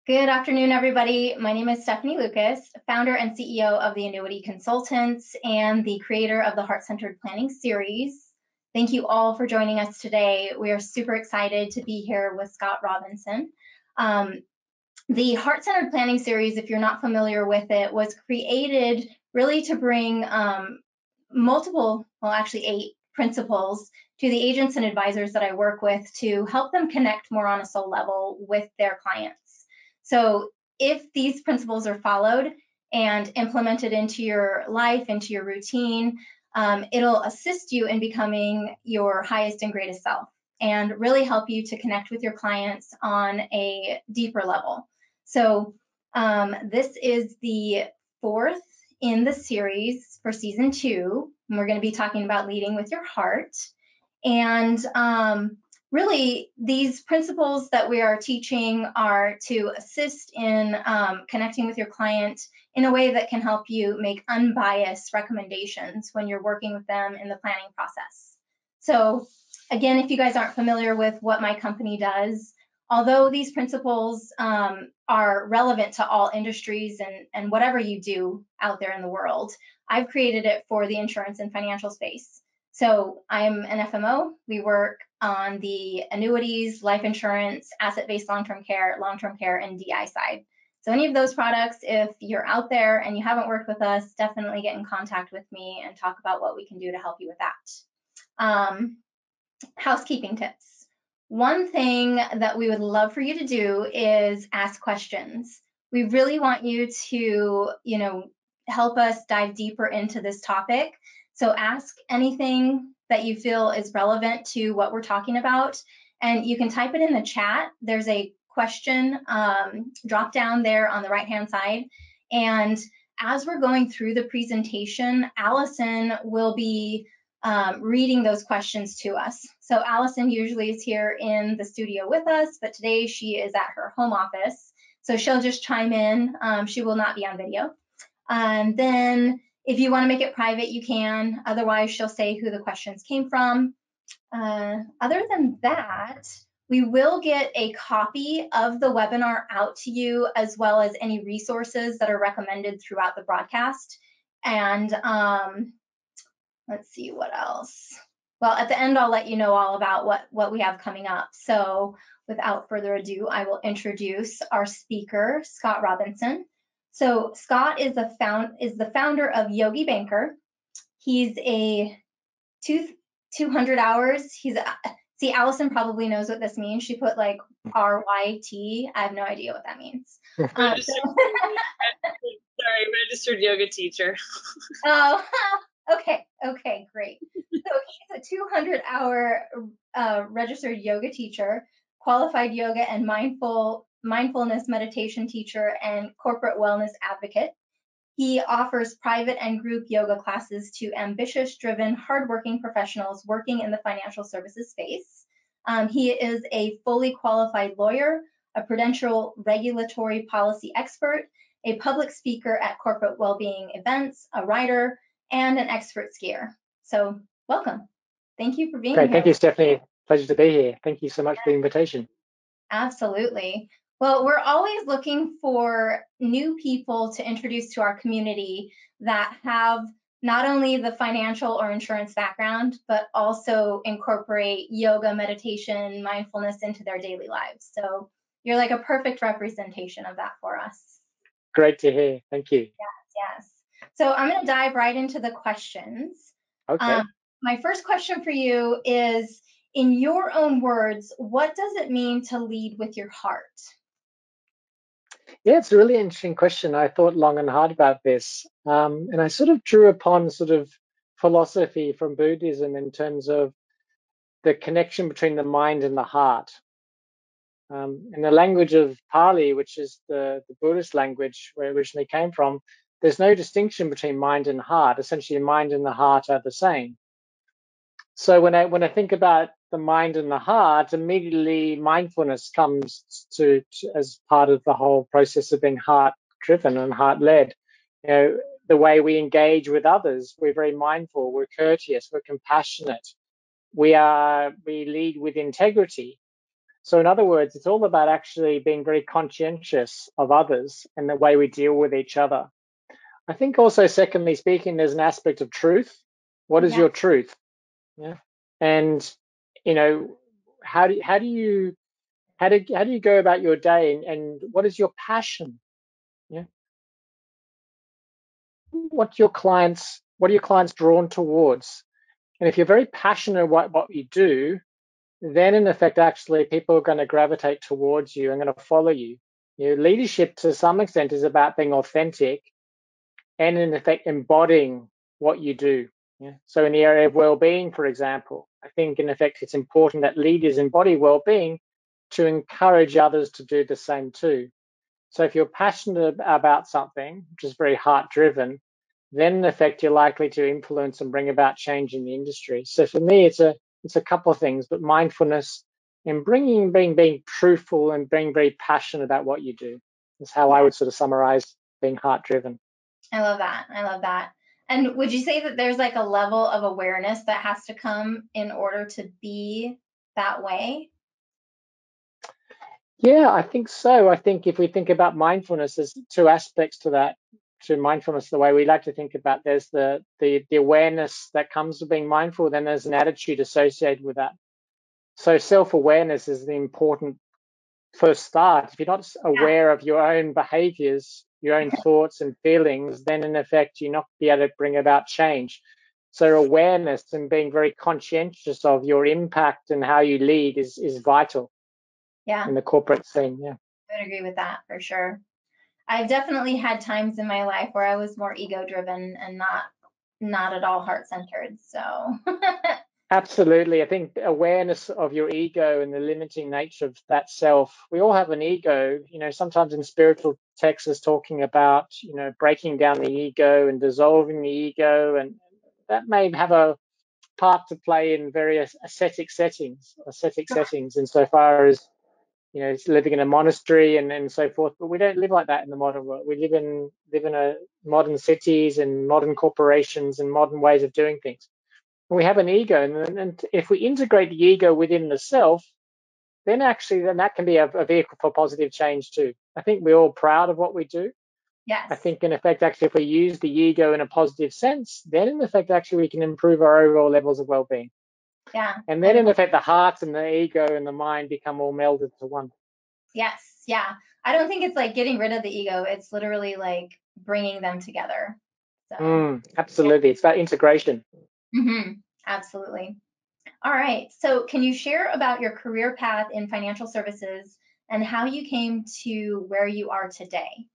Good afternoon, everybody. My name is Stephanie Lucas, founder and CEO of the Annuity Consultants and the creator of the Heart-Centered Planning series. Thank you all for joining us today. We are super excited to be here with Scott Robinson. The Heart-Centered Planning series, if you're not familiar with it, was created really to bring actually 8 principles to the agents and advisors that I work with to help them connect more on a soul level with their clients. So if these principles are followed and implemented into your life, into your routine, it'll assist you in becoming your highest and greatest self and really help you to connect with your clients on a deeper level. So this is the 4th in the series for season 2, and we're going to be talking about leading with your heart. And really, these principles that we are teaching are to assist in connecting with your client in a way that can help you make unbiased recommendations when you're working with them in the planning process. So again, if you guys aren't familiar with what my company does, although these principles are relevant to all industries and whatever you do out there in the world, I've created it for the insurance and financial space. So I'm an FMO. We work on the annuities, life insurance, asset-based long-term care, and DI side. So any of those products, if you're out there and you haven't worked with us, definitely get in contact with me and talk about what we can do to help you with that. Housekeeping tips. One thing that we would love for you to do is ask questions. We really want you to, help us dive deeper into this topic. So ask anything that you feel is relevant to what we're talking about, and you can type it in the chat. There's a question drop down there on the right-hand side, and as we're going through the presentation, Allison will be reading those questions to us. So Allison usually is here in the studio with us, but today she is at her home office, so she'll just chime in. She will not be on video. And then if you want to make it private, you can. Otherwise, she'll say who the questions came from. Other than that, we will get a copy of the webinar out to you, as well as any resources that are recommended throughout the broadcast. And let's see what else. Well, at the end, I'll let you know all about what we have coming up. So without further ado, I will introduce our speaker, Scott Robinson. So Scott is the founder of Yogibanker. He's a 200 hours. See, Allison probably knows what this means. She put like RYT. I have no idea what that means. Registered yoga teacher. Oh, okay, great. So he's a 200-hour registered yoga teacher, qualified yoga and mindfulness meditation teacher, and corporate wellness advocate. He offers private and group yoga classes to ambitious, driven, hardworking professionals working in the financial services space. He is a fully qualified lawyer, a prudential regulatory policy expert, a public speaker at corporate well-being events, a writer, and an expert skier. So welcome. Thank you for being here. Thank you, Stephanie. Pleasure to be here. Thank you so much for the invitation. Absolutely. Well, we're always looking for new people to introduce to our community that have not only the financial or insurance background, but also incorporate yoga, meditation, mindfulness into their daily lives. So you're like a perfect representation of that for us. Great to hear. Thank you. Yes. So I'm going to dive right into the questions. Okay. My first question for you is, in your own words, what does it mean to lead with your heart? Yeah, it's a really interesting question. I thought long and hard about this. And I sort of drew upon sort of philosophy from Buddhism in terms of the connection between the mind and the heart. In the language of Pali, which is the Buddhist language where it originally came from, there's no distinction between mind and heart. Essentially, mind and the heart are the same. So when I think about the mind and the heart, immediately mindfulness comes to as part of the whole process of being heart-driven and heart-led. The way we engage with others, we're very mindful, we're courteous, we're compassionate, we lead with integrity. So in other words, it's all about actually being very conscientious of others and the way we deal with each other. I think also, secondly speaking, there's an aspect of truth. What is Yeah. your truth? Yeah. And, you know, how do you go about your day, and what is your passion? Yeah. What are your clients drawn towards? And if you're very passionate about what you do, then in effect, actually, people are going to gravitate towards you and going to follow you. You know, leadership to some extent is about being authentic and in effect embodying what you do. Yeah. So in the area of well-being, for example, I think in effect it's important that leaders embody well-being to encourage others to do the same too. So if you're passionate about something, which is very heart-driven, then in effect you're likely to influence and bring about change in the industry. So for me, it's a couple of things, but mindfulness and being truthful and being very passionate about what you do is how I would sort of summarize being heart-driven. I love that. I love that. And would you say that there's like a level of awareness that has to come in order to be that way? Yeah, I think so. I think if we think about mindfulness, there's two aspects to that. To mindfulness, the way we like to think about, there's the awareness that comes with being mindful, then there's an attitude associated with that. So self-awareness is the important first start. If you're not Yeah. aware of your own behaviors, your own thoughts and feelings, then in effect you're not be able to bring about change. So awareness and being very conscientious of your impact and how you lead is vital Yeah. in the corporate scene. Yeah. I would agree with that for sure. I've definitely had times in my life where I was more ego driven and not at all heart centered. So Absolutely. I think awareness of your ego and the limiting nature of that self. We all have an ego. You know, sometimes in spiritual texts is talking about, you know, breaking down the ego and dissolving the ego. And that may have a part to play in various ascetic settings insofar as, you know, living in a monastery and so forth. But we don't live like that in the modern world. We live in a modern cities and modern corporations and modern ways of doing things. We have an ego, and if we integrate the ego within the self, then actually then that can be a vehicle for positive change too. I think we're all proud of what we do. I yes. think in effect, actually, if we use the ego in a positive sense, then in effect, actually, we can improve our overall levels of well-being. Yeah. And then in effect, the heart and the ego and the mind become all melded to one. Yes. Yeah. I don't think it's like getting rid of the ego. It's literally like bringing them together. So yeah. Absolutely. It's about integration. Absolutely. All right. So can you share about your career path in financial services and how you came to where you are today?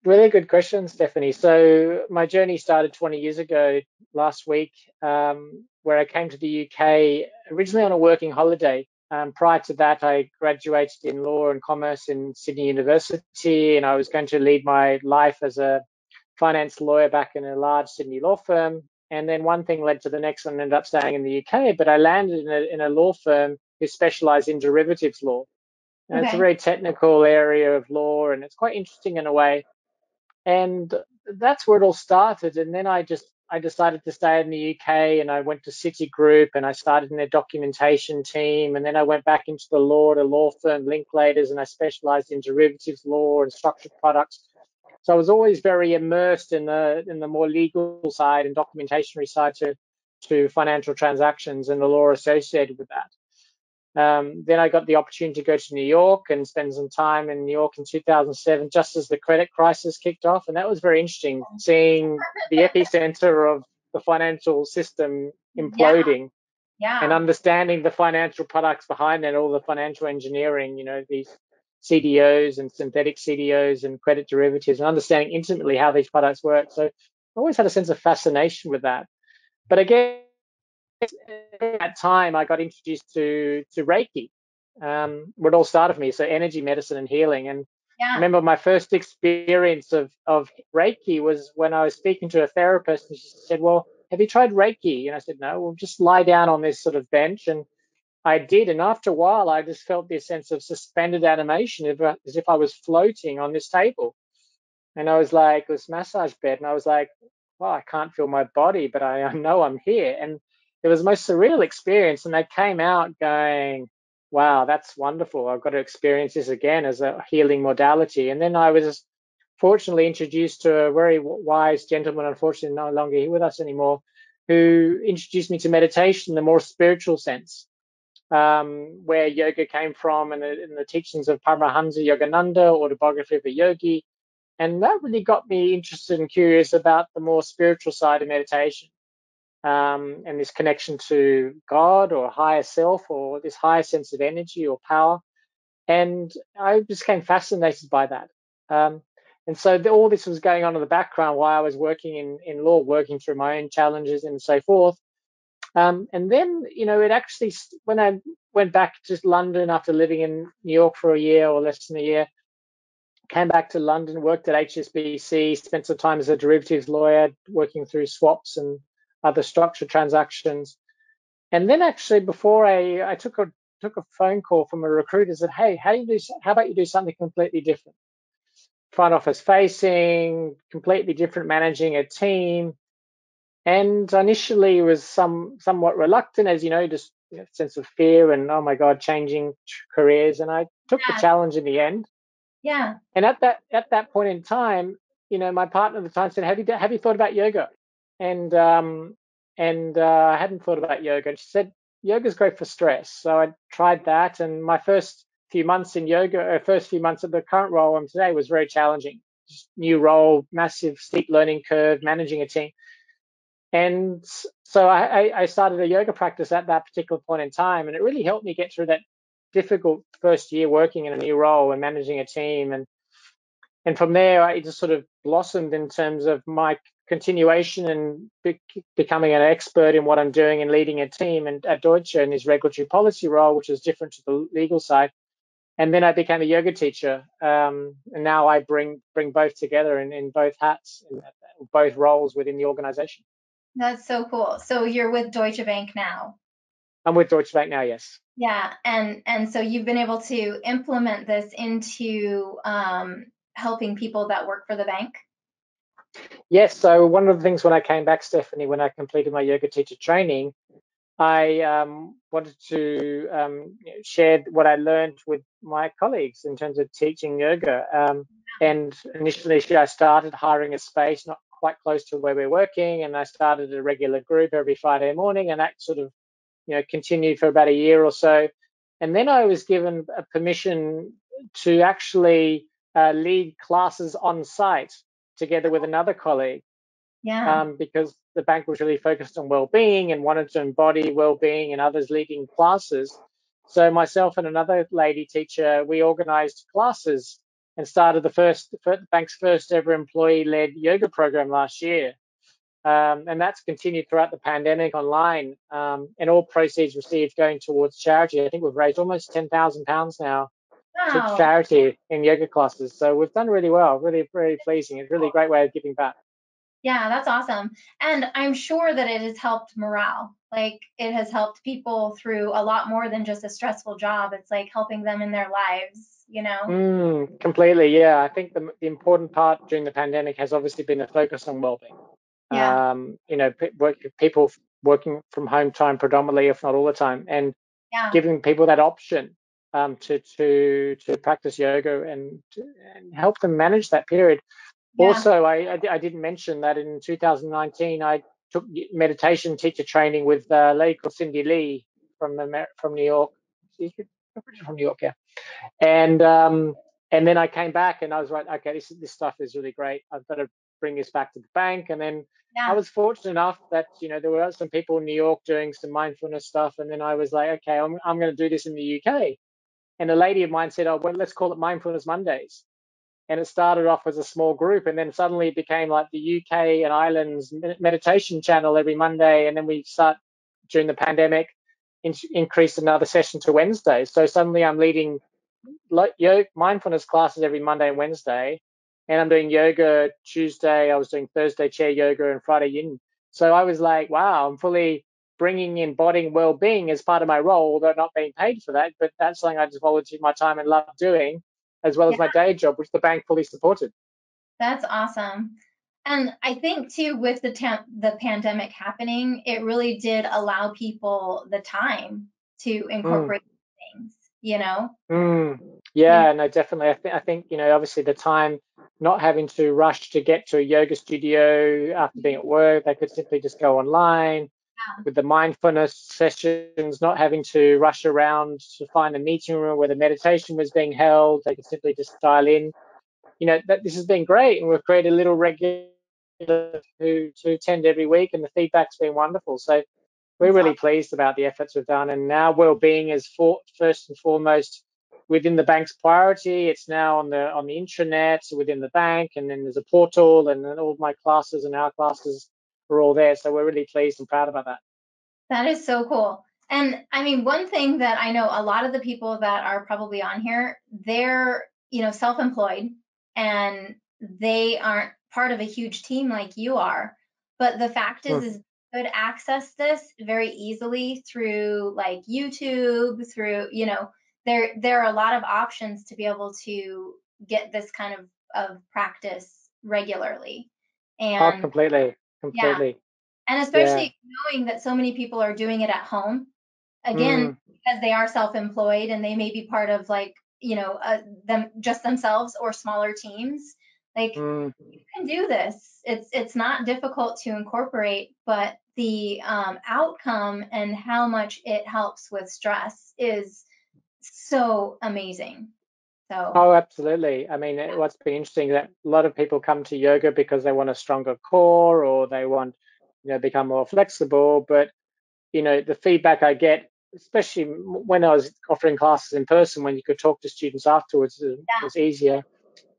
Really good question, Stephanie. So my journey started 20 years ago last week, where I came to the UK originally on a working holiday. Prior to that, I graduated in law and commerce in Sydney University, and I was going to lead my life as a finance lawyer back in a large Sydney law firm. And then one thing led to the next, and I ended up staying in the UK. But I landed in a law firm who specialised in derivatives law. And it's a Okay. very technical area of law, and it's quite interesting in a way, and that's where it all started. And then I decided to stay in the UK, and I went to Citigroup, and I started in their documentation team, and then I went back into the law firm Linklaters, and I specialized in derivatives law and structured products. So I was always very immersed in the more legal side and documentation side to financial transactions and the law associated with that. Then I got the opportunity to go to New York and spend some time in New York in 2007, just as the credit crisis kicked off. And that was very interesting, seeing the epicenter of the financial system Yeah. imploding and Yeah. understanding the financial products behind it, all the financial engineering, you know, these CDOs and synthetic CDOs and credit derivatives, and understanding intimately how these products work. So I always had a sense of fascination with that. But again, at that time, I got introduced to Reiki. What all started for me, so energy medicine and healing. And I Yeah. remember my first experience of Reiki was when I was speaking to a therapist, and she said, "Well, have you tried Reiki?" And I said, "No, well, just lie down on this sort of bench." And I did, and after a while, I just felt this sense of suspended animation, as if I was floating on this table. And I was like, this massage bed, and I was like, well, I can't feel my body, but I know I'm here. And it was the most surreal experience. And I came out going, wow, that's wonderful. I've got to experience this again as a healing modality. And then I was fortunately introduced to a very wise gentleman, unfortunately no longer here with us anymore, who introduced me to meditation in the more spiritual sense, where yoga came from, and the teachings of Paramahansa Yogananda, autobiography of a yogi. And that really got me interested and curious about the more spiritual side of meditation, and this connection to God or higher self or this higher sense of energy or power. And I just became fascinated by that. Um, and so all this was going on in the background while I was working in law, working through my own challenges and so forth. And then, it actually, when I went back to London after living in New York for a year or less than a year, came back to London, worked at HSBC, spent some time as a derivatives lawyer, working through swaps and other structured transactions. And then actually, before I took a phone call from a recruiter, said, "Hey, how about you do something completely different? Front office facing, completely different, managing a team." And initially was somewhat reluctant, as just sense of fear and, oh my God, changing careers. And I took the Yeah, challenge in the end. yeah, And at that point in time, my partner at the time said, "Have you thought about yoga?" And I hadn't thought about yoga. And she said, "Yoga's great for stress." So I tried that, and my first few months in yoga, first few months of the current role I'm today, was very challenging. Just new role, massive steep learning curve, managing a team. And so I started a yoga practice at that particular point in time, and it really helped me get through that difficult first year working in a new role and managing a team. And from there, it just sort of blossomed in terms of my continuation and becoming an expert in what I'm doing and leading a team and at Deutsche in this regulatory policy role, which is different to the legal side. And then I became a yoga teacher, and now I bring both together in both hats, in both roles within the organization. that's so cool. So you're with Deutsche Bank now. I'm with Deutsche Bank now, yes. Yeah, and so you've been able to implement this into helping people that work for the bank. Yes, so one of the things when I came back, Stephanie, when I completed my yoga teacher training, I wanted to share what I learned with my colleagues in terms of teaching yoga. And initially, I started hiring a space not quite close to where we're working, and I started a regular group every Friday morning, and that sort of continued for about a year or so. And then I was given a permission to actually lead classes on site together with another colleague, Yeah, because the bank was really focused on well-being and wanted to embody well-being and others leading classes. So myself and another lady teacher, we organized classes and started the bank's first ever employee-led yoga program last year. And that's continued throughout the pandemic online, and all proceeds received going towards charity. I think we've raised almost £10,000 now to wow. charity in yoga classes. So we've done really well, really, very pleasing. It's really a great way of giving back. Yeah, that's awesome. And I'm sure that it has helped morale. Like it has helped people through a lot more than just a stressful job. It's like helping them in their lives. Completely, yeah. I think the important part during the pandemic has obviously been a focus on well-being. Yeah, People working from home time predominantly, if not all the time, and yeah, giving people that option to practice yoga and help them manage that period. yeah. Also, I didn't mention that in 2019 I took meditation teacher training with a lady called Cindy Lee from New York. She's from New York, yeah. And then I came back and I was like, okay, this stuff is really great. I've got to bring this back to the bank. And then I Yeah, was fortunate enough that there were some people in New York doing some mindfulness stuff, and then I was like, okay, I'm going to do this in the UK. And a lady of mine said, oh, well, let's call it Mindfulness Mondays. And it started off as a small group, and then suddenly it became like the UK and Ireland's meditation channel every Monday. And then we start during the pandemic increased another session to Wednesdays. So suddenly I'm leading mindfulness classes every Monday and Wednesday, and I'm doing yoga Tuesday. I was doing Thursday chair yoga and Friday yin. So I was like, wow, I'm fully embodying well-being as part of my role, although not being paid for that. But that's something I just volunteered my time and love doing, as well yeah, as my day job, which the bank fully supported. that's awesome. And I think too, with the pandemic happening, it really did allow people the time to Mm. incorporate things. you know? Yeah, no, definitely. I think, obviously the time not having to rush to get to a yoga studio after being at work, they could simply just go online with the mindfulness sessions, not having to rush around to find a meeting room where the meditation was being held. They could simply just dial in. That this has been great, and we've created a little regular to attend every week, and the feedback's been wonderful. So we're It's really pleased about the efforts we've done, and our well-being is first and foremost within the bank's priority. It's now on the intranet within the bank, and then there's a portal, and then all of my classes and our classes are all there. So we're really pleased and proud about that. That is so cool. And I mean, one thing that I know a lot of the people that are probably on here, they're, self-employed and they aren't part of a huge team like you are. But the fact is you could access this very easily through like YouTube, through, there are a lot of options to be able to get this kind of practice regularly. Oh, And completely, yeah, completely. and Yeah. especially knowing that so many people are doing it at home, again, Mm, because they are self-employed and they may be part of like, themselves or smaller teams. Like mm. you can do this. It's not difficult to incorporate, but the outcome and how much it helps with stress is so amazing. So Oh, absolutely. I mean, what's been interesting that a lot of people come to yoga because they want a stronger core or they want, become more flexible. But, the feedback I get, especially when I was offering classes in person, when you could talk to students afterwards, it yeah. was easier.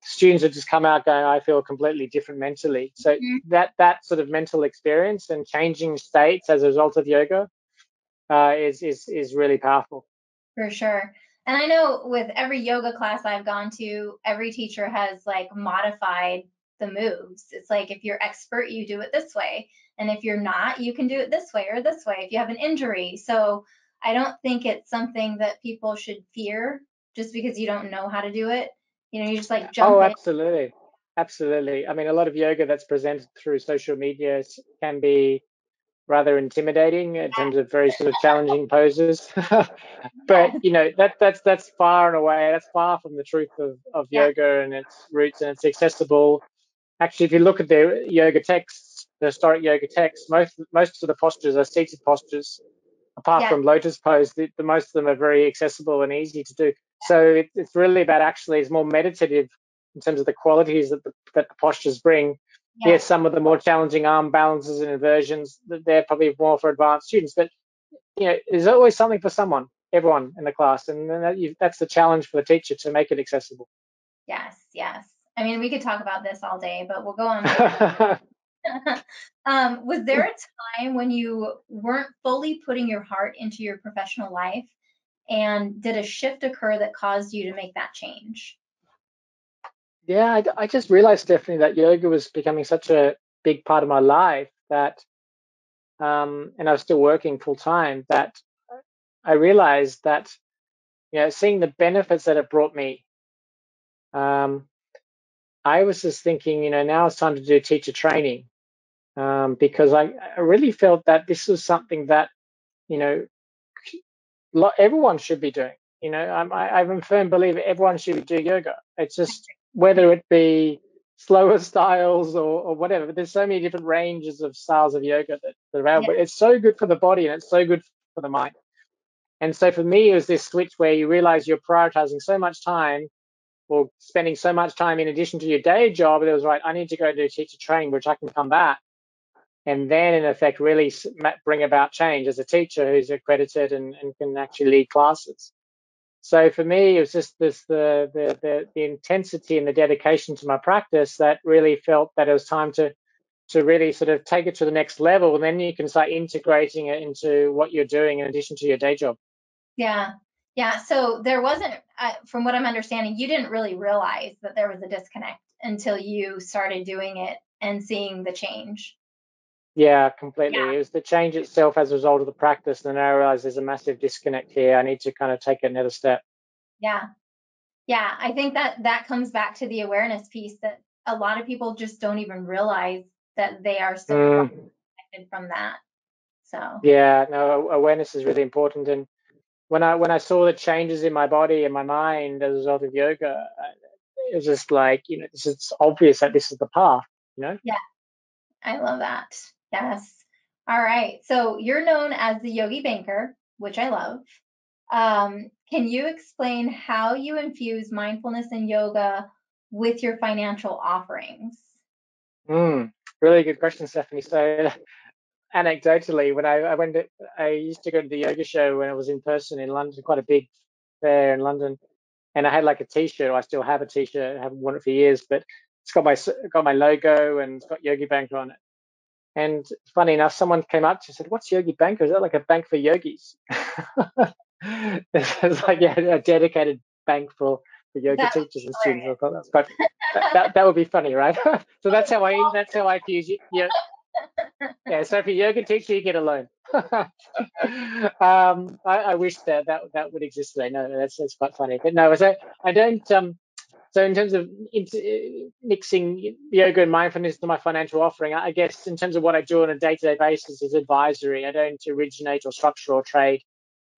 Students would just come out going, I feel completely different mentally. So Mhm. that sort of mental experience and changing states as a result of yoga is really powerful. For sure. And I know with every yoga class I've gone to, every teacher has like modified the moves. It's like if you're expert, you do it this way. And if you're not, you can do it this way or this way if you have an injury. So I don't think it's something that people should fear just because you don't know how to do it. You just like Oh, jump in. absolutely. Absolutely. I mean, a lot of yoga that's presented through social media can be rather intimidating in terms of very sort of challenging poses. But Yes. that's far and away, that's far from the truth of Yeah. yoga and its roots, and it's accessible. Actually, if you look at the yoga texts, the historic yoga texts, most of the postures are seated postures apart Yeah. from lotus pose, the most of them are very accessible and easy to do. So it's really about actually it's more meditative in terms of the qualities that the postures bring. Yeah. Yes, some of the more challenging arm balances and inversions, they're probably more for advanced students, but there's always something for everyone in the class, and that's the challenge for the teacher to make it accessible. Yes. Yes. I mean, we could talk about this all day, but we'll go on with it. Was there a time when you weren't fully putting your heart into your professional life? And did a shift occur that caused you to make that change? Yeah, I just realized, Stephanie, that yoga was becoming such a big part of my life that, and I was still working full time, that I realized that, seeing the benefits that it brought me, um, I was just thinking, now it's time to do teacher training, because I really felt that this was something that, you know, everyone should be doing. I'm a firm believer everyone should do yoga. It's just whether it be slower styles or whatever. But there's so many different ranges of styles of yoga that are Yeah, available. It's so good for the body and it's so good for the mind. And so for me, it was this switch where you realize you're prioritizing so much time or spending so much time in addition to your day job. It was right, I need to go do teacher training, which I can come back and then in effect really bring about change as a teacher who's accredited and can actually lead classes. So for me, it was just the intensity and the dedication to my practice that really felt that it was time to really sort of take it to the next level, and then you can start integrating it into what you're doing in addition to your day job. yeah, yeah. So there wasn't, from what I'm understanding, you didn't really realize that there was a disconnect until you started doing it and seeing the change. Yeah, Yeah, completely. It was the change itself as a result of the practice, and then I realized there's a massive disconnect here. I need to kind of take another step. yeah, yeah. I think that comes back to the awareness piece that a lot of people just don't even realize that they are so far Mm, connected from that. So yeah, no, awareness is really important, and when I saw the changes in my body and my mind as a result of yoga, it was just like, it's obvious that this is the path, Yeah, I love that. Yes. All right. So you're known as the Yogibanker, which I love. Can you explain how you infuse mindfulness and yoga with your financial offerings? Really good question, Stephanie. So anecdotally, when I used to go to the yoga show when I was in person in London, quite a big fair in London, and I had like a T-shirt. Or I still have a T-shirt. I haven't worn it for years, but it's got my logo and it's got Yogibanker on it. And funny enough, someone came up to me and said, "What's Yogibanker? Is that like a bank for yogis?" It's like, yeah, a dedicated bank for yoga That's teachers and students. I thought that's quite that would be funny, right? So that's how I use it. Yeah, yeah. So if you're a yoga teacher, you get a loan. I wish that would exist today. No, that's quite funny. But no, so I don't. So in terms of mixing yoga and mindfulness to my financial offering, I guess in terms of what I do on a day-to-day basis is advisory. I don't originate or structure or trade.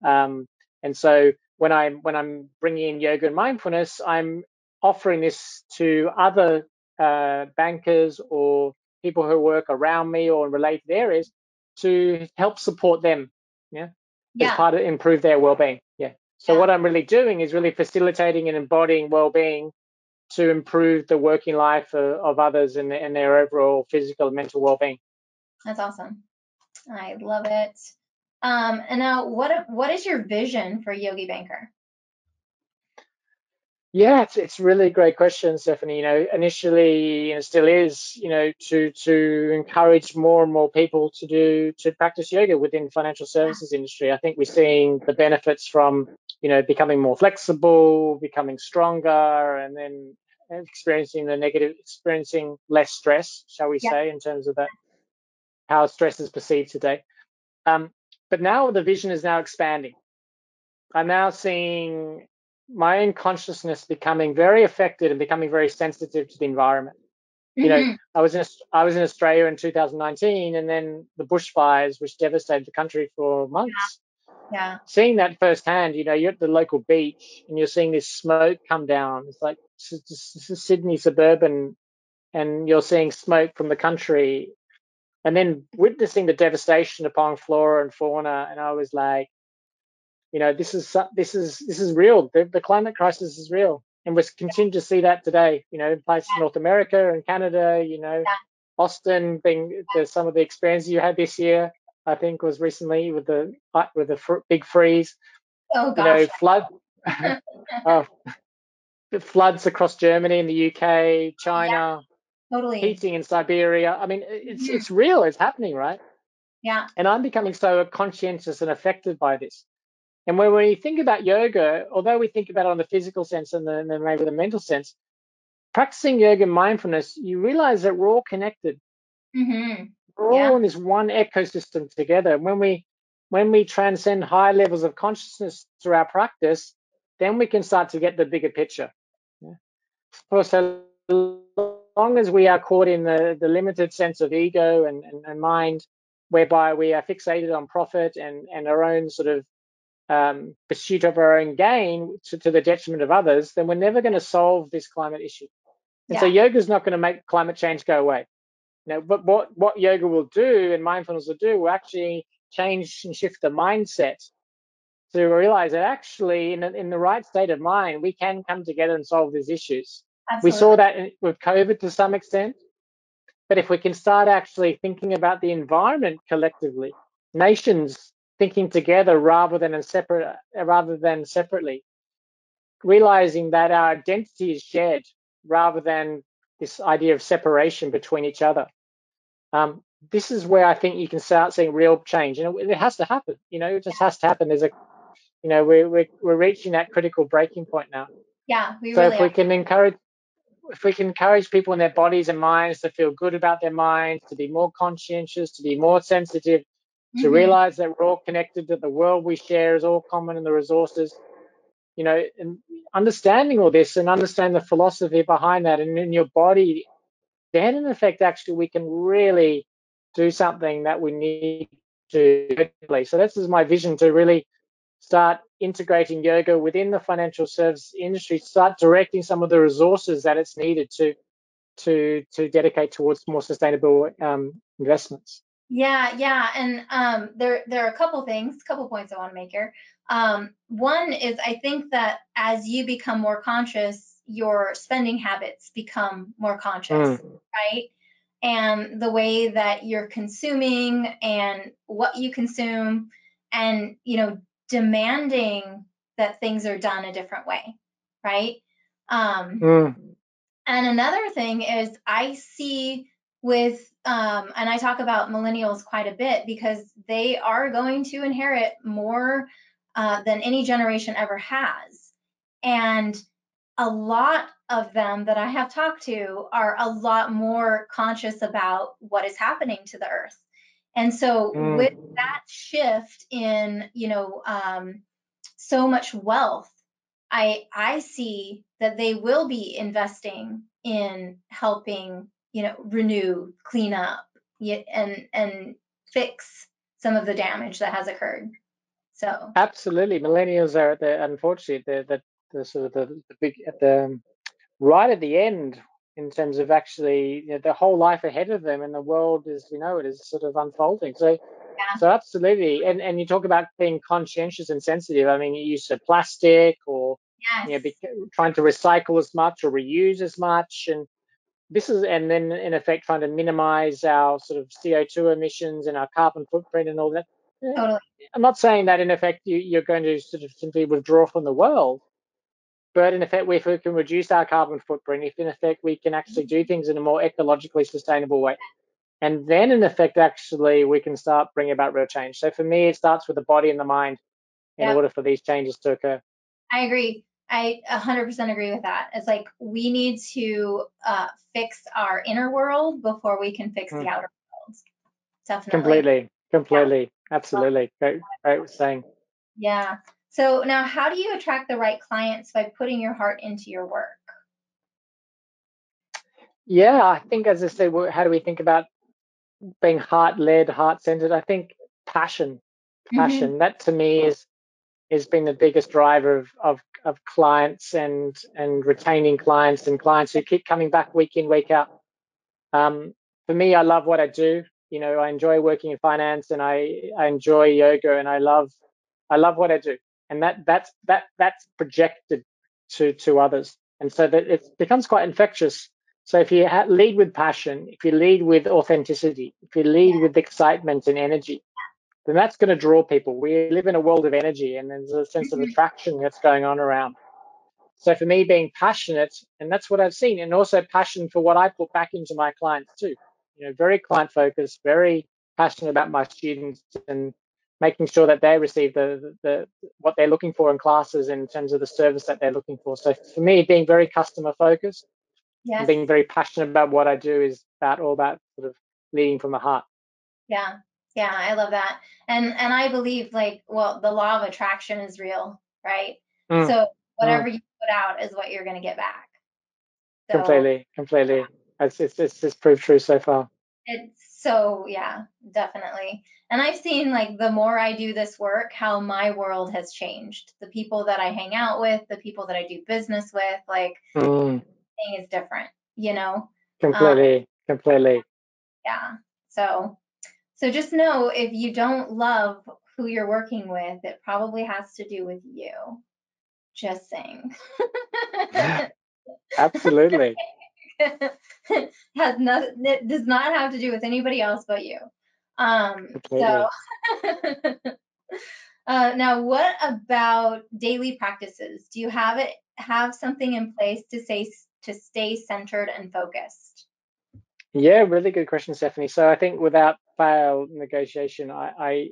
And so when I'm bringing in yoga and mindfulness, I'm offering this to other bankers or people who work around me or in related areas to help support them, yeah, as yeah, part of improve their well-being. Yeah. So yeah, what I'm really doing is really facilitating and embodying well-being to improve the working life of others and their overall physical and mental well-being. that's awesome. I love it. And now, what is your vision for Yogibanker? Yeah, it's really a great question, Stephanie. Initially, and it still is, to encourage more and more people to practice yoga within the financial services industry. I think we're seeing the benefits from, becoming more flexible, becoming stronger, and then experiencing less stress, shall we Yeah, say, in terms of that how stress is perceived today. But now the vision is now expanding. I'm now seeing my own consciousness becoming very affected and becoming very sensitive to the environment. hmm, I was in Australia in 2019, and then the bushfires, which devastated the country for yeah, months. yeah. Seeing that firsthand, you're at the local beach and you're seeing this smoke come down. It's like this is Sydney suburban, and you're seeing smoke from the country, and then witnessing the devastation upon flora and fauna. And I was like, this is real. The climate crisis is real, and we're continuing to see that today. In places North America and Canada. Yeah. Austin being some of the experiences you had this year. I think was recently with the big freeze. Oh gosh. Flood, uh, floods across Germany and the UK, Yeah, China, totally. heating in Siberia. I mean, Mhm. it's real. It's happening, right? Yeah. And I'm becoming so conscientious and affected by this. And when we think about yoga, although we think about it on the physical sense and then maybe the mental sense, practicing yoga and mindfulness, you realize that we're all connected. Hmm. We're Yeah. all in this one ecosystem together. When we transcend high levels of consciousness through our practice, then we can start to get the bigger picture. Yeah. For so long as we are caught in the limited sense of ego and mind, whereby we are fixated on profit and our own sort of pursuit of our own gain to the detriment of others, then we're never going to solve this climate issue. And so Yeah. yoga is not going to make climate change go away. But what yoga will do and mindfulness will do will actually change and shift the mindset to realize that actually in the right state of mind, we can come together and solve these issues. We saw Absolutely. that with COVID to some extent, but if we can start actually thinking about the environment collectively, nations thinking together rather than separately, realizing that our identity is shared rather than this idea of separation between each other. Um, this is where I think you can start seeing real change, and it has to happen. It just has to happen. We're reaching that critical breaking point now. Yeah, we So really if are. we can encourage people in their bodies and minds to feel good about their minds, to be more conscientious, to be more sensitive, to Hmm. realize that we're all connected, that the world we share is all common and the resources, and understanding all this and understand the philosophy behind that and in your body, then in effect, actually, we can really do something that we need to. So this is my vision, to really start integrating yoga within the financial service industry, start directing some of the resources that it's needed to dedicate towards more sustainable investments. Yeah, and there are a couple points I want to make here. One is I think that as you become more conscious, your spending habits become more conscious, right? And the way that you're consuming and what you consume, and demanding that things are done a different way, right? And another thing is I see with, and I talk about millennials quite a bit because they are going to inherit more than any generation ever has. And a lot of them that I have talked to are a lot more conscious about what is happening to the earth. And so with that shift in, so much wealth, I see that they will be investing in helping, renew, clean up, and fix some of the damage that has occurred. So Absolutely, millennials are unfortunately the sort of the big at the right at the end in terms of actually the whole life ahead of them, and the world is it is sort of unfolding. So absolutely, and you talk about being conscientious and sensitive. I mean, you use of plastic or yes, trying to recycle as much or reuse as much, and then in effect trying to minimize our sort of CO2 emissions and our carbon footprint and all that. totally. I'm not saying that in effect you're going to sort of simply withdraw from the world, but in effect, if we can reduce our carbon footprint, if in effect we can actually do things in a more ecologically sustainable way, and then in effect actually we can start bringing about real change. So for me, it starts with the body and the mind in Yep. order for these changes to occur. I agree. I 100% agree with that. It's like we need to fix our inner world before we can fix the outer world. Definitely. Completely, Yeah. absolutely. Great saying. Yeah. So now, how do you attract the right clients by putting your heart into your work? Yeah, I think as I said, how do we think about being heart-led, heart-centered? I think passion. Mm-hmm. That to me has been the biggest driver of clients and retaining clients and clients who keep coming back week in, week out. For me, I love what I do. I enjoy working in finance, and I enjoy yoga, and I love what I do, and that's projected to others, and so that it becomes quite infectious. So if you lead with passion, if you lead with authenticity, if you lead with excitement and energy, then that's going to draw people. We live in a world of energy, and there's a sense of Mm-hmm. attraction that's going on around. So for me, being passionate, and that's what I've seen, and also passion for what I put back into my clients too. Very client focused, very passionate about my students, and making sure that they receive the what they're looking for in classes in terms of the service that they're looking for. So for me, being very customer focused and Yes. being very passionate about what I do is all about sort of leading from the heart. Yeah. Yeah, I love that. And I believe the law of attraction is real, right? Mm, So mm. whatever you put out is what you're going to get back. So Completely. It's proved true so far. yeah, definitely. And I've seen the more I do this work, how my world has changed. The people that I hang out with, the people that I do business with, thing is different, Completely. Yeah. So just know if you don't love who you're working with, it probably has to do with you. Just saying. Absolutely. It does not have to do with anybody else but you. So Completely. now what about daily practices? Do you have something in place to stay centered and focused? Yeah, really good question, Stephanie. So I think without fail negotiation, I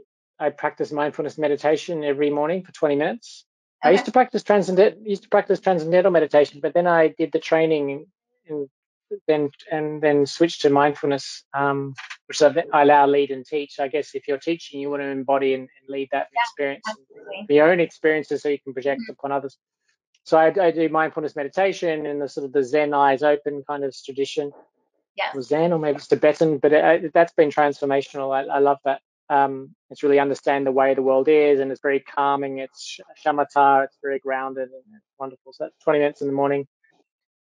practice mindfulness meditation every morning for 20 minutes. I Okay. used to practice transcendental meditation, but then I did the training and then switched to mindfulness, which I allow, lead, and teach. I guess if you're teaching, you want to embody and lead that experience, Absolutely. your own experiences, so you can project Mhm. upon others. So I do mindfulness meditation in the sort of the Zen eyes open kind of tradition, Yes. or Zen, or maybe it's Tibetan, but that's been transformational. I love that. It's really understand the way the world is, and it's very calming. It's shamatha. It's very grounded and it's wonderful. So that's 20 minutes in the morning.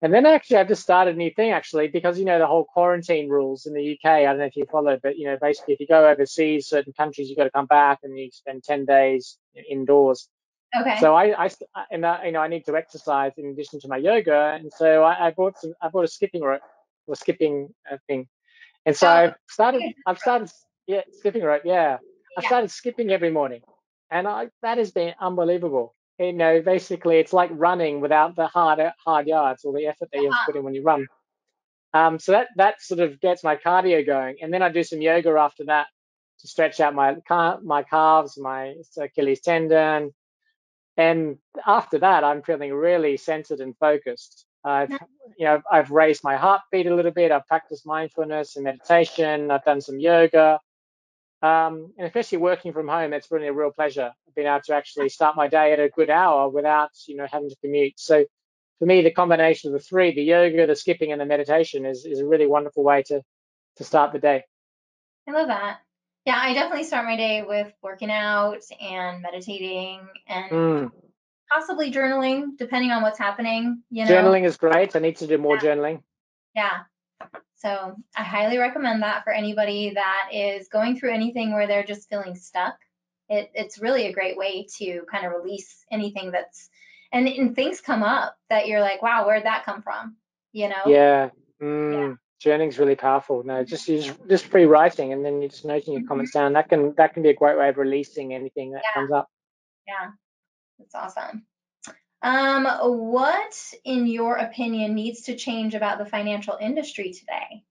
And then actually, I've just started a new thing actually, because the whole quarantine rules in the UK. I don't know if you follow, but basically, if you go overseas, certain countries, you've got to come back and you spend 10 days indoors. Okay. So I need to exercise in addition to my yoga, and so I bought a skipping rope or skipping thing, and so Oh, I've started yeah, skipping rope, yeah. I've yeah. started skipping every morning, and that has been unbelievable. Basically it's like running without the hard yards or the effort that you have to put in when you run. So that sort of gets my cardio going, and then I do some yoga after that to stretch out my calves, my Achilles tendon, and after that, I'm feeling really centered and focused. I've raised my heartbeat a little bit. I've practiced mindfulness and meditation. I've done some yoga, and especially working from home, it's been a real pleasure. I've been able to actually start my day at a good hour without, having to commute. So for me, the combination of the three, the yoga, the skipping, and the meditation is a really wonderful way to start the day. I love that. Yeah, I definitely start my day with working out and meditating and possibly journaling, depending on what's happening, Journaling is great. I need to do more journaling. Yeah. So I highly recommend that for anybody that is going through anything where they're just feeling stuck. It's really a great way to kind of release anything and things come up that you're like, wow, where'd that come from? Yeah. Journaling's really powerful. No, just free writing, and then you're just noting your comments down. That can be a great way of releasing anything that comes up. Yeah, that's awesome. What, in your opinion, needs to change about the financial industry today?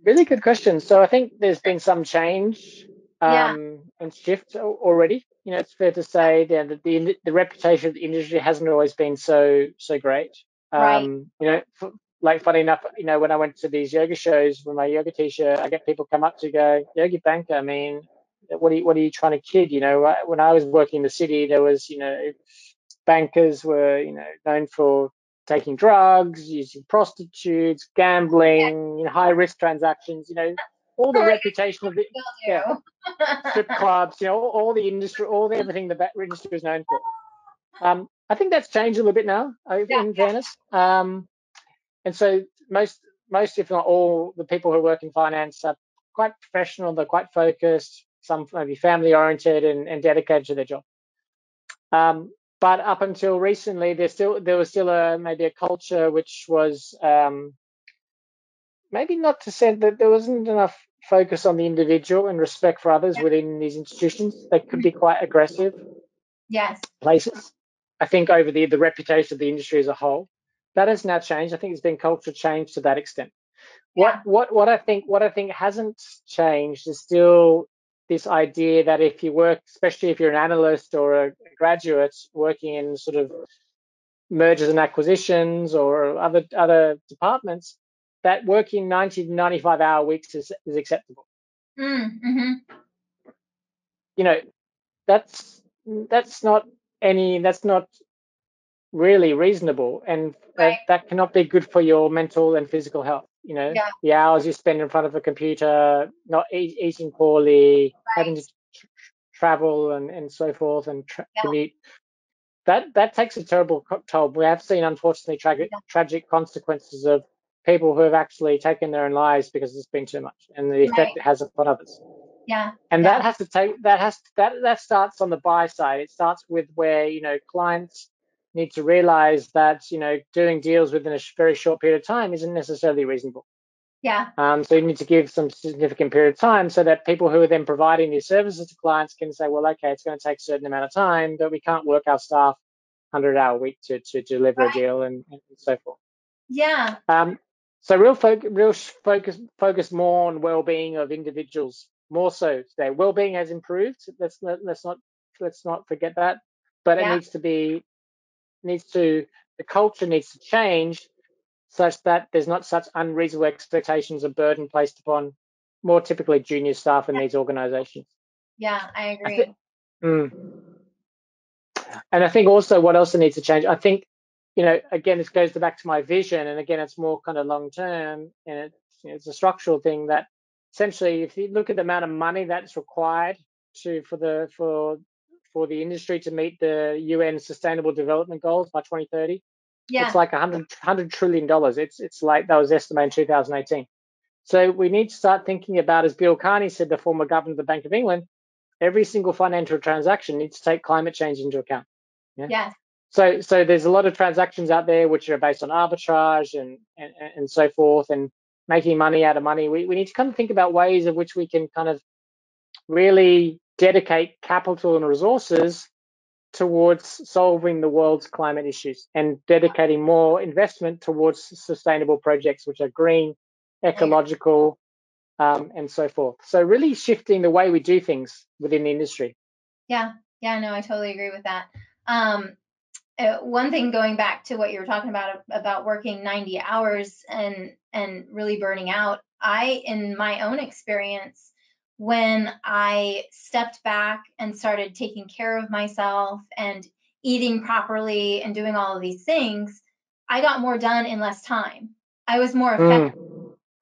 Really good question. So I think there's been some change Yeah, and shift already. It's fair to say that the reputation of the industry hasn't always been so great. right. Like funny enough, when I went to these yoga shows with my yoga teacher, I get people come up to go, Yogibanker, I mean, what are you trying to kid? When I was working in the city, there was, bankers were, known for taking drugs, using prostitutes, gambling, high risk transactions, all the Right, reputation of the yeah, still strip do. clubs, all the industry, everything the industry was known for. I think that's changed a little bit now, Yeah, in fairness. And so most, if not all, the people who work in finance are quite professional. They're quite focused. Some maybe family oriented and dedicated to their job. But up until recently, there was still maybe a culture which was maybe not to say that there wasn't enough focus on the individual and respect for others within these institutions. They could be quite aggressive yes. places. I think over the reputation of the industry as a whole, that has now changed. I think there's been cultural change to that extent. Yeah, What I think hasn't changed is still this idea that if you work, especially if you're an analyst or a graduate working in sort of mergers and acquisitions or other departments, that working 90 to 95-hour weeks is acceptable. mm-hmm. That's that's not really reasonable, and Right. that cannot be good for your mental and physical health. Yeah, The hours you spend in front of a computer, not eating poorly, having right. to travel and so forth, and Yeah, commute. That takes a terrible toll. We have seen, unfortunately, yeah, tragic consequences of people who have actually taken their own lives because it's been too much, and the right. effect it has upon others. Yeah, And yeah, that starts on the buy side. It starts with where clients need to realize that doing deals within a very short period of time isn't necessarily reasonable. yeah, So you need to give some significant period of time so that people who are then providing these services to clients can say, well, okay, it's going to take a certain amount of time, but we can't work our staff 100-hour week to deliver a right. deal and so forth. Yeah, So real focus more on well-being of individuals, more so today. Well-being has improved. Let's not forget that, but it yeah, the culture needs to change such that there's not such unreasonable expectations of burden placed upon more typically junior staff in these organizations. yeah, I I think, agree. and I think also what else needs to change. I think, again, this goes back to my vision, and again, it's more kind of long term, and it's a structural thing that essentially, if you look at the amount of money that's required for the industry to meet the UN Sustainable Development Goals by 2030, it's Yeah. like $100 trillion. It's like that was estimated in 2018. So we need to start thinking about, as Bill Carney said, the former governor of the Bank of England, every single financial transaction needs to take climate change into account. Yeah. Yes. So there's a lot of transactions out there which are based on arbitrage and so forth, and making money out of money. We need to kind of think about ways of which we can kind of really dedicate capital and resources towards solving the world's climate issues and dedicating more investment towards sustainable projects which are green, ecological, and so forth. So really shifting the way we do things within the industry. Yeah. Yeah. No, I totally agree with that. One thing, going back to what you were talking about working 90 hours and really burning out, in my own experience, when I stepped back and started taking care of myself and eating properly and doing all of these things, I got more done in less time. I was more effective.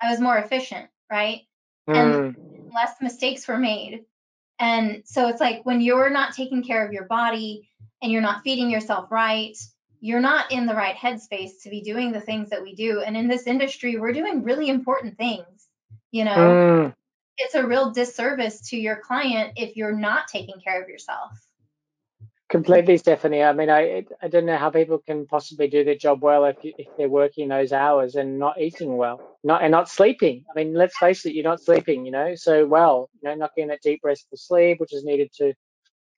I was more efficient, right? And less mistakes were made. And so it's like, when you're not taking care of your body and you're not feeding yourself right, you're not in the right headspace to be doing the things that we do. And in this industry, we're doing really important things. You know, it's a real disservice to your client if you're not taking care of yourself. Completely, Stephanie. I mean, I don't know how people can possibly do their job well if they're working those hours and not eating well, not sleeping. I mean, let's face it, you're not sleeping, so well, not getting that deep restful sleep, which is needed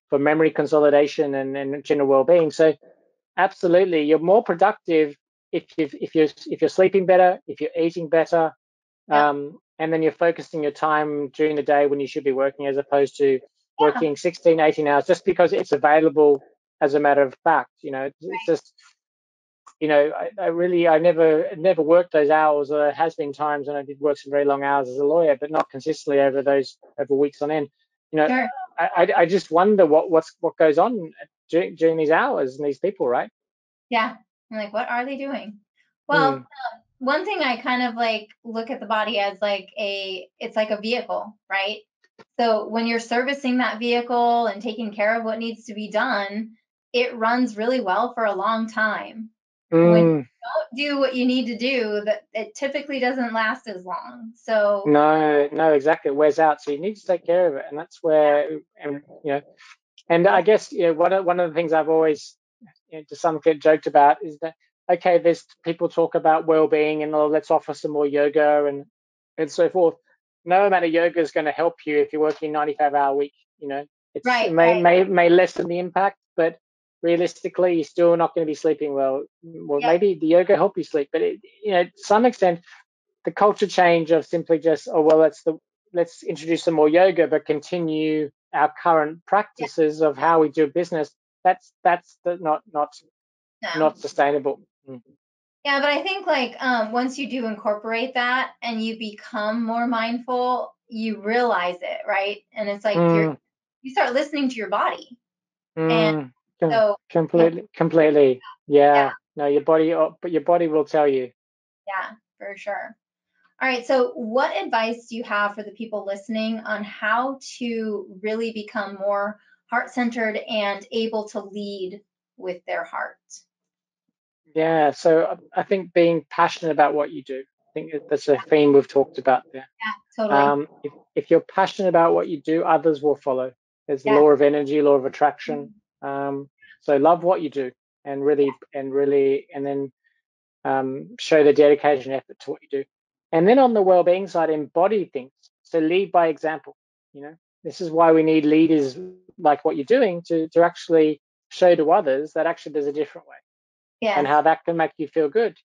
for memory consolidation and general well-being. So absolutely, you're more productive if you're sleeping better, if you're eating better, and then you're focusing your time during the day when you should be working, as opposed to working 16, 18 hours just because it's available as a matter of fact. It's just, I never worked those hours. There has been times when I did work some very long hours as a lawyer, but not consistently over weeks on end. Sure. I just wonder what goes on during these hours and these people, right? Yeah. I'm like, what are they doing? Well, one thing I kind of like look at the body as it's like a vehicle, right? So when you're servicing that vehicle and taking care of what needs to be done, it runs really well for a long time. When you don't do what you need to do, that it typically doesn't last as long. So no, exactly. It wears out. So you need to take care of it. And that's where, and I guess, one of the things I've always, to some extent, joked about is that, okay, there's people talk about well-being and, let's offer some more yoga and so forth. No amount of yoga is going to help you if you're working 95-hour week. It may lessen the impact, but realistically, you're still not going to be sleeping well. Maybe the yoga help you sleep, but to some extent, the culture change of simply just, let's introduce some more yoga, but continue our current practices of how we do business. That's not sustainable. Yeah, but I think once you do incorporate that and you become more mindful, you realize it, right? And it's like you start listening to your body. And so completely. Yeah. No, your body will tell you. Yeah, for sure. All right. So what advice do you have for the people listening on how to really become more heart-centered and able to lead with their heart? Yeah. So I think being passionate about what you do, I think that's a theme we've talked about there. Yeah, totally. If you're passionate about what you do, others will follow. There's the law of energy, law of attraction. So love what you do and then show the dedication and effort to what you do. And then on the well-being side, embody things. So lead by example. This is why we need leaders like what you're doing to actually show to others that actually there's a different way. Yes. And how that can make you feel good.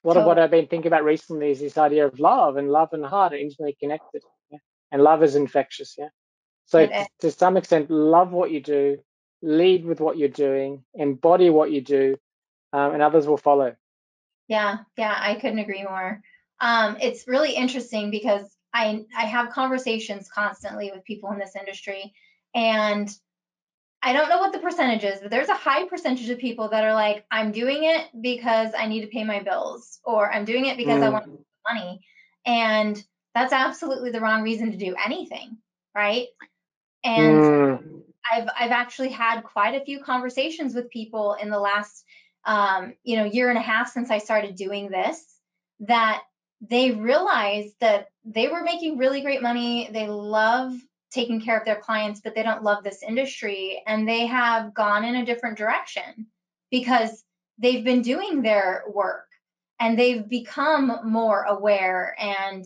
What I've been thinking about recently is this idea of love and heart are intimately connected. Yeah? And love is infectious. Yeah. So to some extent, love what you do, lead with what you're doing, embody what you do, and others will follow. Yeah, I couldn't agree more. It's really interesting because I have conversations constantly with people in this industry, and I don't know what the percentage is, but there's a high percentage of people that are like, I'm doing it because I need to pay my bills, or I'm doing it because I want money. And that's absolutely the wrong reason to do anything, right? And Mm. I've actually had quite a few conversations with people in the last year and a half since I started doing this, that they realized that they were making really great money. They love taking care of their clients, but they don't love this industry, and they have gone in a different direction because they've been doing their work and they've become more aware, and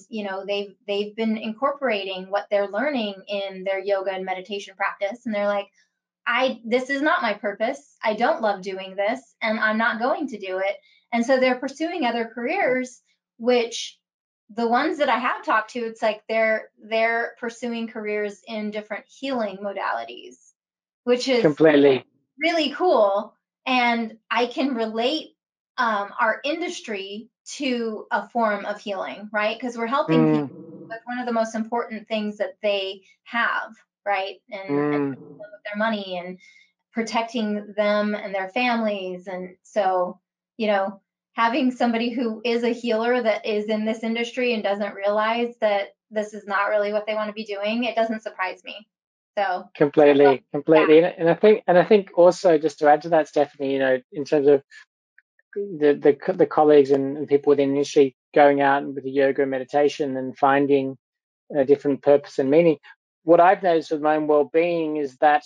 they've been incorporating what they're learning in their yoga and meditation practice, and they're like, this is not my purpose. I don't love doing this, and I'm not going to do it. And so they're pursuing other careers, which the ones that I have talked to, it's like they're pursuing careers in different healing modalities, which is Completely. really cool. And I can relate our industry to a form of healing, right? Because we're helping people Mm. with one of the most important things that they have, right? And Mm. with their money and protecting them and their families. And so, having somebody who is a healer that is in this industry and doesn't realize that this is not really what they want to be doing, it doesn't surprise me. So, Completely, yeah, completely, and I think also, just to add to that, Stephanie, in terms of the colleagues and people within the industry going out with the yoga and meditation and finding a different purpose and meaning. What I've noticed with my own well-being is that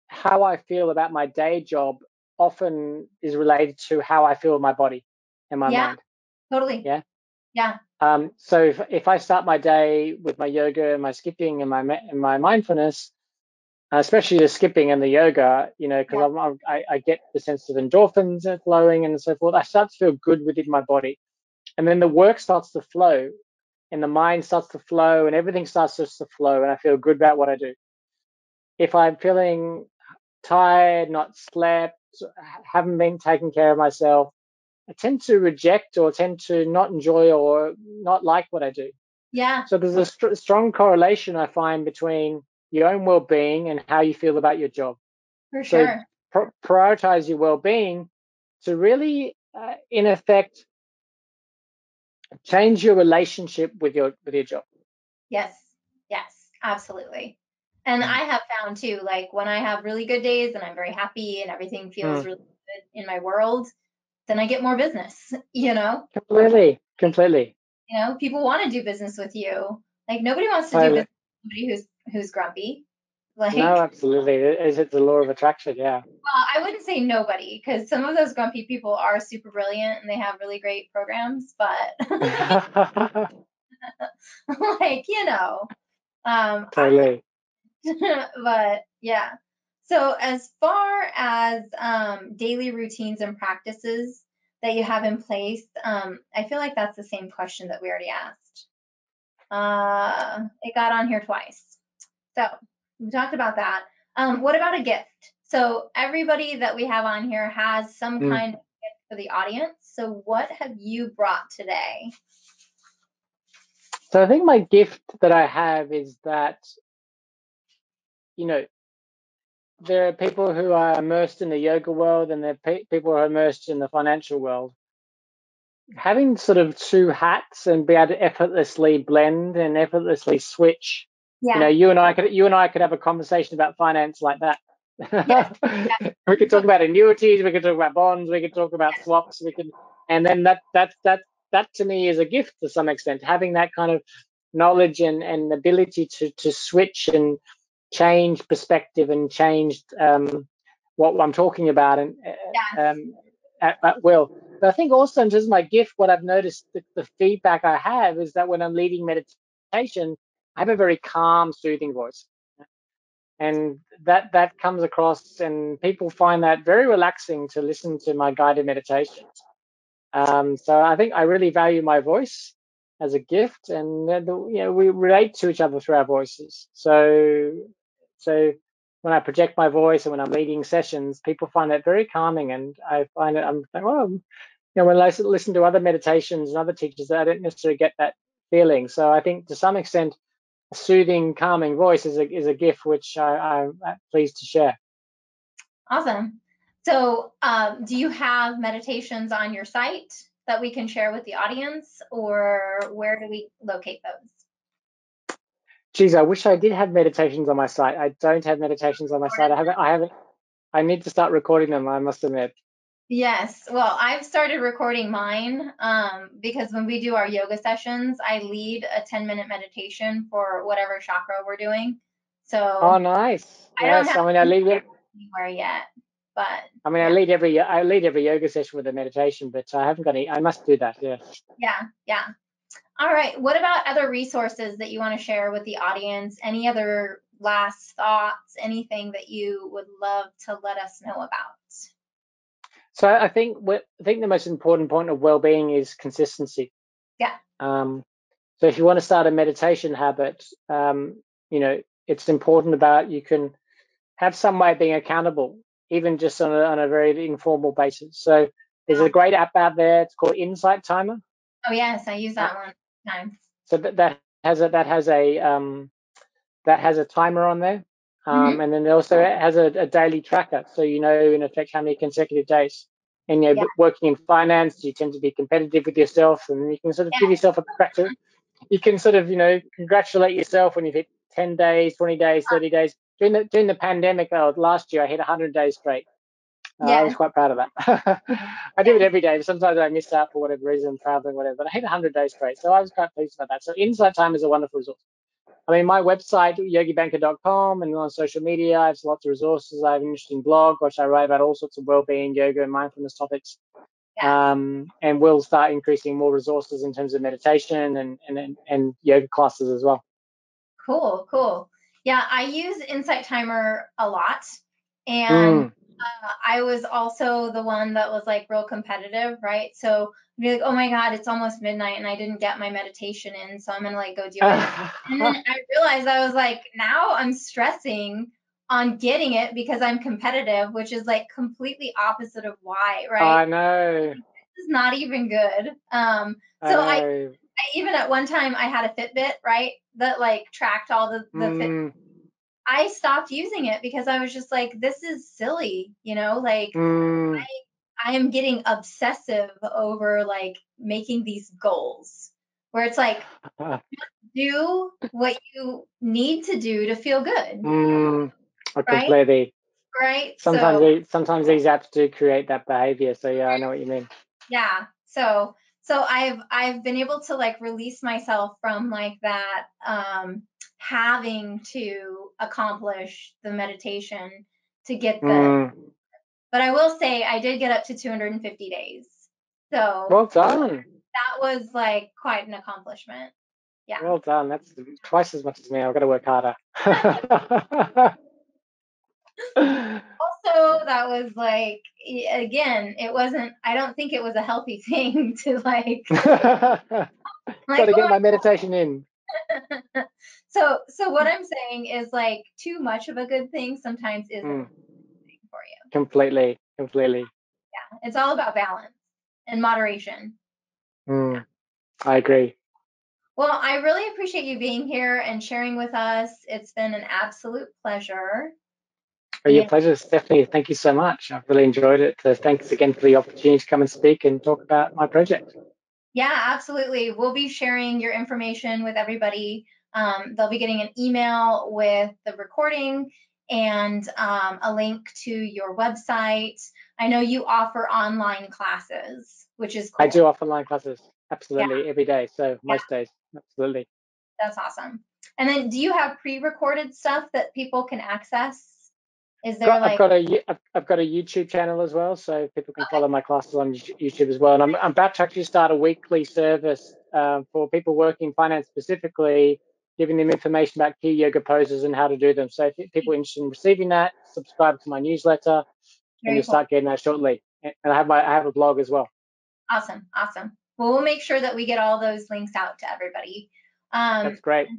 how I feel about my day job often is related to how I feel in my body and my yeah, mind. totally. Yeah. Yeah, So if I start my day with my yoga and my skipping and my mindfulness, especially the skipping and the yoga, because yeah, I get the sense of endorphins flowing and so forth. I start to feel good within my body, and then the work starts to flow, and the mind starts to flow, and everything starts just to flow, and I feel good about what I do. If I'm feeling tired, not slept, haven't been taking care of myself, I tend to reject or tend to not enjoy or not like what I do. yeah, So there's a strong correlation I find between your own well-being and how you feel about your job. for So sure. prioritize your well-being to really, in effect, change your relationship with your job. Yes, yes, absolutely. And I Mm. have found too, like when I have really good days and I'm very happy and everything feels really Mm. good in my world, then I get more business, you know? Completely, completely, People want to do business with you. Like nobody wants to do totally. business with somebody who's grumpy. No, Like, absolutely. Is it the law of attraction? Yeah. well, I wouldn't say nobody, because some of those grumpy people are super brilliant and they have really great programs, but like, I Totally. but yeah. So as far as daily routines and practices that you have in place, I feel like that's the same question that we already asked. It got on here twice. So we talked about that. What about a gift? So everybody that we have on here has some Mm. kind of gift for the audience. So what have you brought today? So I think my gift that I have is that, you know, there are people who are immersed in the yoga world, and there are people who are immersed in the financial world. Having sort of two hats and be able to effortlessly blend and effortlessly switch. Yeah. You and I could have a conversation about finance like that. Yes. We could talk about annuities, we could talk about bonds, we could talk about swaps, and then that to me is a gift to some extent. Having that kind of knowledge and ability to switch and change perspective and change what I'm talking about, and Yes. um, at will. But I think also in terms of my gift, what I've noticed, the feedback I have is that when I'm leading meditation, I have a very calm, soothing voice, and that comes across, and people find that very relaxing to listen to my guided meditations. So I think I really value my voice as a gift, and we relate to each other through our voices. So when I project my voice and when I'm leading sessions, people find that very calming, and I find it. I'm like, well, when I listen to other meditations and other teachers, I don't necessarily get that feeling. So I think to some extent, a soothing, calming voice is a gift which I'm pleased to share. Awesome. So, do you have meditations on your site that we can share with the audience, or where do we locate those? Geez, I wish I did have meditations on my site. I don't have meditations on my site. I need to start recording them, I must admit. Yes. Well, I've started recording mine because when we do our yoga sessions, I lead a 10-minute meditation for whatever chakra we're doing. Oh, So nice. I don't Yes. have I mean, I lead it. anywhere yet, but I yeah, lead every yoga session with a meditation, but I haven't got any. I must do that. Yeah. yeah. All right. What about other resources that you want to share with the audience? Any other last thoughts? Anything that you would love to let us know about? So I think the most important point of well-being is consistency. Yeah. So if you want to start a meditation habit, it's important about you can have some way of being accountable, even just on a very informal basis. So there's a great app out there. It's called Insight Timer. Oh yes, I use Uh, that one time. so that has a timer on there, Mm-hmm. and then it also has a daily tracker, so you know in effect how many consecutive days. And Yeah. working in finance, you tend to be competitive with yourself, and you can sort of Yeah. give yourself a cracker. You can sort of congratulate yourself when you've hit 10 days, 20 days, 30 days. During the pandemic, last year I hit 100 days straight. I was Yes. quite proud of that. I do it every day, but sometimes I miss out for whatever reason, traveling, whatever. But I hit 100 days straight, so I was quite pleased about that. So Insight Time is a wonderful resource. I mean, my website, yogibanker.com, and on social media, I have lots of resources. I have an interesting blog, which I write about all sorts of well-being, yoga, and mindfulness topics. Yes. And we'll start increasing more resources in terms of meditation and yoga classes as well. Cool. Yeah, I use Insight Timer a lot, and I was also the one that was like real competitive, right? So I'd be like, oh my God, it's almost midnight and I didn't get my meditation in, so I'm gonna like go do it. And then I realized I was like, now I'm stressing on getting it because I'm competitive, which is like completely opposite of why, right? I know. This is not even good. I So know. even at one time I had a Fitbit, right, that like tracked all the fit. I stopped using it because I was just like, this is silly, like I am getting obsessive over like making these goals where it's like, do what you need to do to feel good, right? Completely. Right. So Sometimes these apps do create that behavior. So yeah, I know what you mean. yeah. So I've been able to like release myself from like that having to accomplish the meditation to get but I will say I did get up to 250 days. So Well done. that was like quite an accomplishment. Yeah. Well done. That's twice as much as me. I've got to work harder. Also, that was like again, I don't think it was a healthy thing to like Got like to oh get my meditation in. so what I'm saying is like too much of a good thing sometimes isn't for you. Completely. Yeah. It's all about balance and moderation. I agree. Well, I really appreciate you being here and sharing with us. It's been an absolute pleasure. Oh, your pleasure, Stephanie. Thank you so much. I've really enjoyed it. Thanks again for the opportunity to come and speak and talk about my project. Yeah, absolutely. We'll be sharing your information with everybody. They'll be getting an email with the recording and a link to your website. I know you offer online classes, which is I cool. do offer online classes, Yeah, absolutely, every day. So yeah, most days, absolutely. that's awesome. And then do you have pre-recorded stuff that people can access? Is there like, I've got a YouTube channel as well, so people can follow my classes on YouTube as well. And I'm about to actually start a weekly service for people working in finance specifically, giving them information about key yoga poses and how to do them. So if people are interested in receiving that, subscribe to my newsletter, and very you'll cool. start getting that shortly. And I have a blog as well. Awesome. Well, we'll make sure that we get all those links out to everybody. That's great.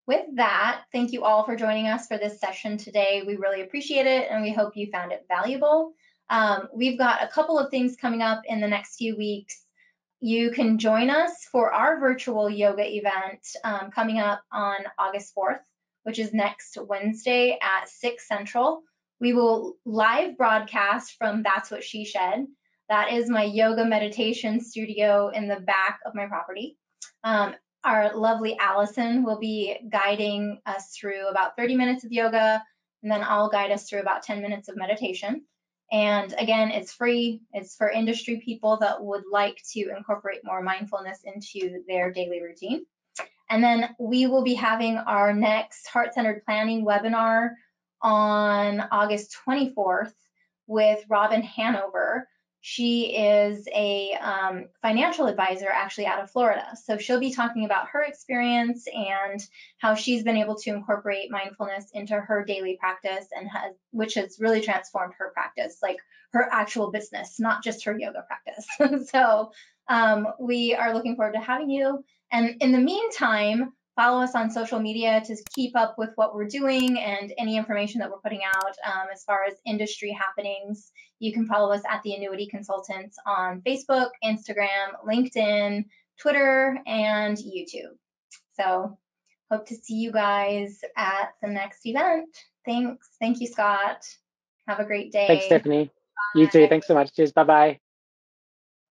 With that, thank you all for joining us for this session today. We really appreciate it, and we hope you found it valuable. We've got a couple of things coming up in the next few weeks. You can join us for our virtual yoga event coming up on August 4th, which is next Wednesday at 6 Central. We will live broadcast from That's What She Said. That is my yoga meditation studio in the back of my property. our lovely Allison will be guiding us through about 30 minutes of yoga, and then I'll guide us through about 10 minutes of meditation. And again, it's free. It's for industry people that would like to incorporate more mindfulness into their daily routine. And then we will be having our next heart-centered planning webinar on August 24th with Robin Hanover. She is a financial advisor actually out of Florida. So she'll be talking about her experience and how she's been able to incorporate mindfulness into her daily practice, and which has really transformed her practice, like her actual business, not just her yoga practice. So we are looking forward to having you. And in the meantime, follow us on social media to keep up with what we're doing and any information that we're putting out as far as industry happenings. You can follow us at the Annuity Consultants on Facebook, Instagram, LinkedIn, Twitter, and YouTube. So hope to see you guys at the next event. Thanks. Thank you, Scott. Have a great day. Thanks, Stephanie. You too. Thanks so much. Cheers. Bye-bye.